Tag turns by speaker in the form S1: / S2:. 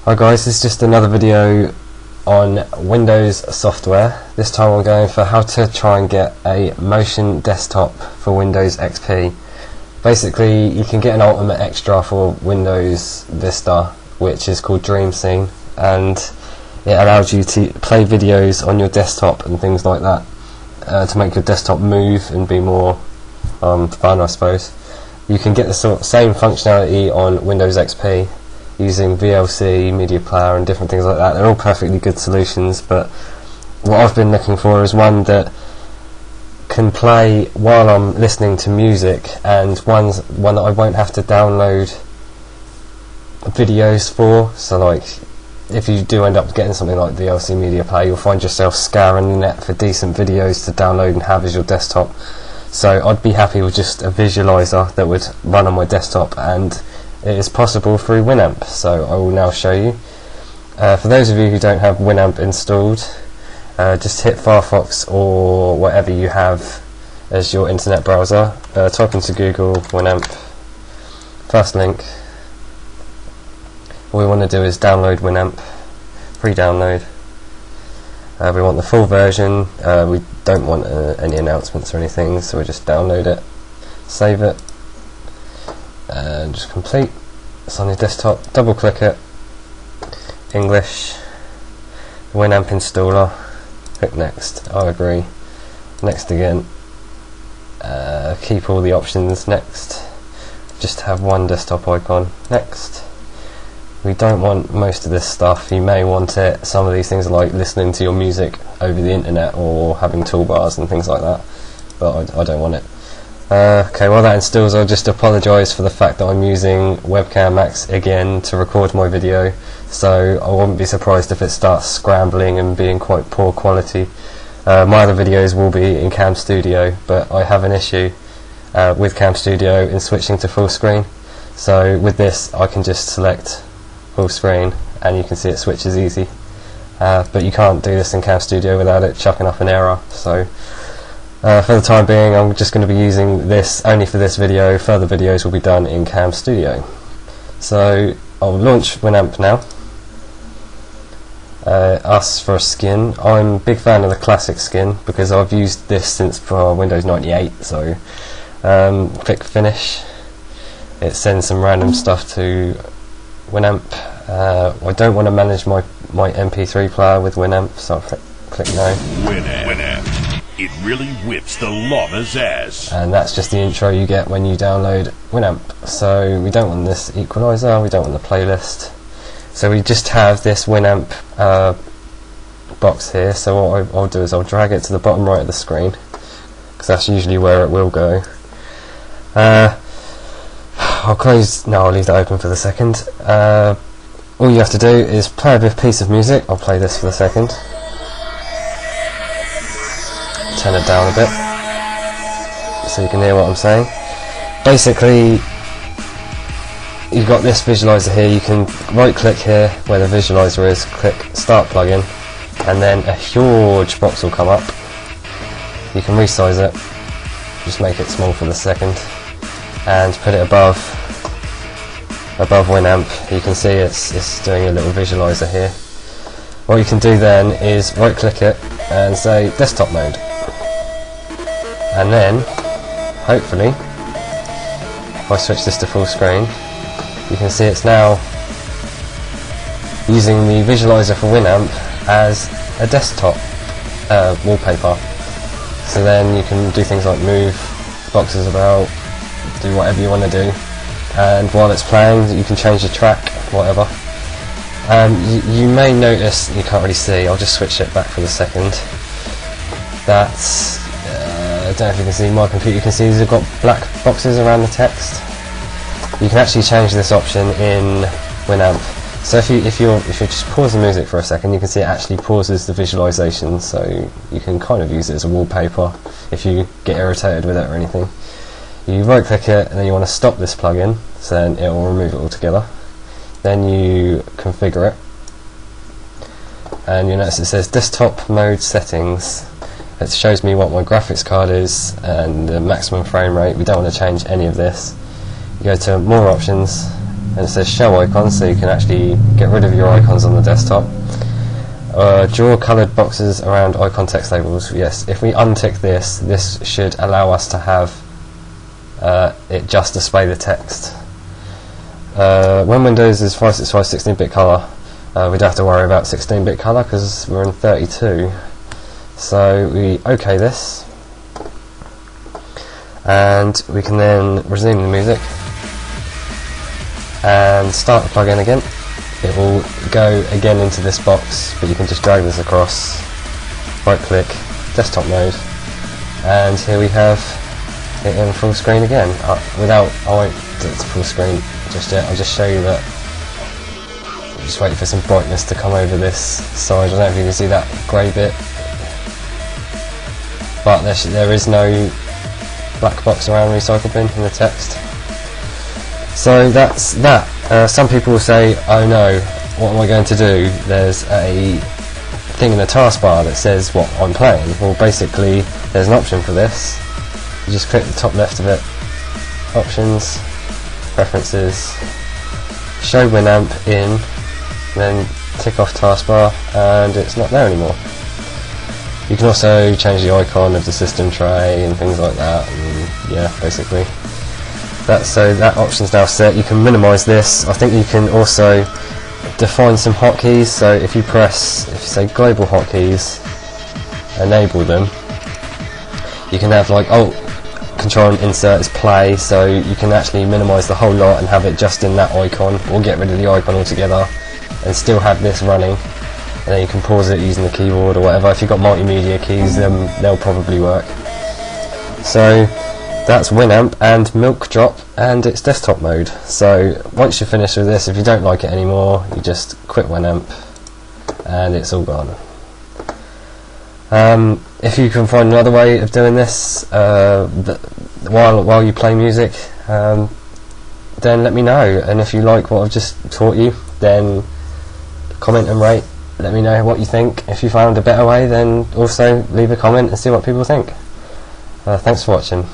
S1: Hi guys, this is just another video on Windows software. This time I'm going for how to try and get a motion desktop for Windows XP. Basically, you can get an ultimate extra for Windows Vista, which is called Dreamscene, and it allows you to play videos on your desktop and things like that, to make your desktop move and be more fun, I suppose. You can get the same functionality on Windows XP using VLC, Media Player and different things like that. They're all perfectly good solutions, but what I've been looking for is one that can play while I'm listening to music, and one that I won't have to download videos for. So like, if you do end up getting something like VLC Media Player, you'll find yourself scouring the net for decent videos to download and have as your desktop. So I'd be happy with just a visualizer that would run on my desktop, and it is possible through Winamp, so I will now show you. For those of you who don't have Winamp installed, just hit Firefox or whatever you have as your internet browser, type into Google Winamp, first link. All we want to do is download Winamp, pre-download. We want the full version, we don't want any announcements or anything, so we just download it, save it, and just complete. It's on your desktop, double click it, English, Winamp installer, click next, I agree, next again, keep all the options, next, just have one desktop icon, next. We don't want most of this stuff. You may want it. Some of these things are like listening to your music over the internet or having toolbars and things like that, but I don't want it. Okay, while that installs, I'll just apologise for the fact that I'm using Webcam Max again to record my video, so I won't be surprised if it starts scrambling and being quite poor quality. My other videos will be in Cam Studio, but I have an issue with Cam Studio in switching to full screen. So with this I can just select full screen and you can see it switches easy, but you can't do this in Cam Studio without it chucking up an error. So for the time being, I'm just going to be using this only for this video. Further videos will be done in Cam Studio. So I'll launch Winamp now. Us for a skin. I'm a big fan of the classic skin because I've used this since for Windows 98. So click finish. It sends some random stuff to Winamp. I don't want to manage my MP3 player with Winamp, so I'll click no.
S2: Winamp. It really whips the llama's ass.
S1: And that's just the intro you get when you download Winamp. So we don't want this equalizer, we don't want the playlist. So we just have this Winamp box here. So what I'll do is I'll drag it to the bottom right of the screen, because that's usually where it will go. I'll leave that open for the second. All you have to do is play a piece of music. I'll play this for the second. Turn it down a bit so you can hear what I'm saying. Basically, you've got this visualizer here. You can right click here where the visualizer is, click start plugin, and then a huge box will come up. You can resize it, just make it small for the second, and put it above Winamp. You can see it's doing a little visualizer here. What you can do then is right click it and say desktop mode, and then hopefully if I switch this to full screen, you can see it's now using the visualizer for Winamp as a desktop wallpaper. So then you can do things like move boxes about, do whatever you want to do, and while it's playing you can change the track, whatever. You may notice, you can't really see, I'll just switch it back for the second, that's I don't know if you can see my computer, you can see these have got black boxes around the text. You can actually change this option in Winamp. So if you just pause the music for a second, you can see it actually pauses the visualization, so you can kind of use it as a wallpaper if you get irritated with it or anything. You right click it and then you want to stop this plugin, so then it will remove it altogether. Then you configure it, and you notice it says desktop mode settings. It shows me what my graphics card is and the maximum frame rate. We don't want to change any of this. You go to more options, and it says show icons, so you can actually get rid of your icons on the desktop. Draw coloured boxes around icon text labels. Yes, if we untick this, this should allow us to have it just display the text. When Windows is 565 16-bit colour, we don't have to worry about 16-bit colour because we're in 32. So we OK this, and we can then resume the music and start the plugin again. It will go again into this box, but you can just drag this across, right click, desktop mode, and here we have it in full screen again. I won't do it to full screen just yet, I'll just show you that. Just wait for some brightness to come over this side. I don't know if you can see that grey bit, but there is no black box around recycle bin in the text. So that's that. Some people will say, oh no, what am I going to do? There's a thing in the taskbar that says what I'm playing. Well, basically there's an option for this. You just click the top left of it, options, preferences, show Winamp in, then tick off taskbar, and it's not there anymore. You can also change the icon of the system tray and things like that, and yeah, basically. So that option's now set. You can minimise this. I think you can also define some hotkeys. So if you say global hotkeys, enable them, you can have like Alt, Control and Insert as play, so you can actually minimise the whole lot and have it just in that icon, or get rid of the icon altogether and still have this running. And then you can pause it using the keyboard or whatever. If you've got multimedia keys, they'll probably work. So that's Winamp and Milk Drop and its desktop mode. So once you're finished with this, if you don't like it anymore, you just quit Winamp and it's all gone. If you can find another way of doing this while you play music, then let me know. And if you like what I've just taught you, then comment and rate. Let me know what you think. If you found a better way, then also leave a comment and see what people think. Thanks for watching.